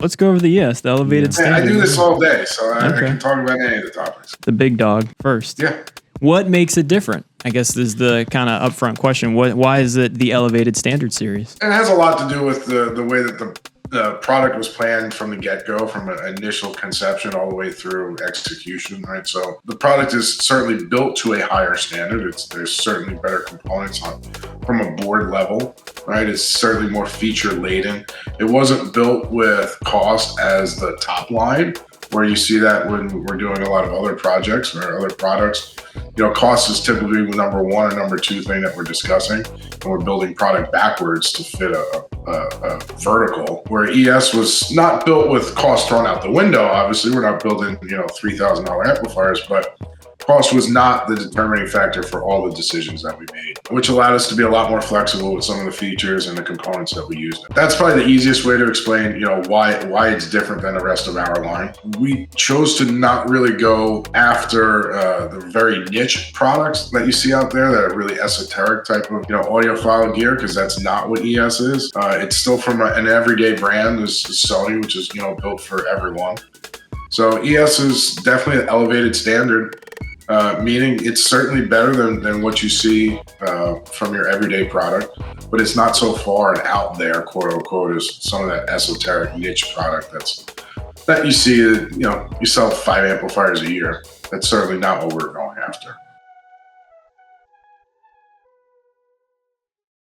Let's go over the ES, the elevated Hey, standard. I do this all day, so I can talk about any of the topics. The big dog first. Yeah. What makes it different? I guess this is the kind of upfront question. Why is it the elevated standard series? It has a lot to do with the way that the product was planned from the get-go, from an initial conception all the way through execution, right? So the product is certainly built to a higher standard. There's certainly better components from a board level, right? It's certainly more feature laden. It wasn't built with cost as the top line, where you see that when we're doing a lot of other projects or other products. Cost is typically the number one or number two thing that we're discussing, and we're building product backwards to fit a vertical. Where ES was not built with cost thrown out the window. Obviously, we're not building $3,000 amplifiers, but cost was not the determining factor for all the decisions that we made, which allowed us to be a lot more flexible with some of the features and the components that we used. That's probably the easiest way to explain, why it's different than the rest of our line. We chose to not really go after the very niche products that you see out there that are really esoteric type of, audiophile gear, because that's not what ES is. It's still from an everyday brand. There's Sony, which is, built for everyone. So ES is definitely an elevated standard. Meaning it's certainly better than what you see from your everyday product, but it's not so far and out there, quote unquote, as some of that esoteric niche product that you see. You sell 5 amplifiers a year. That's certainly not what we're going after.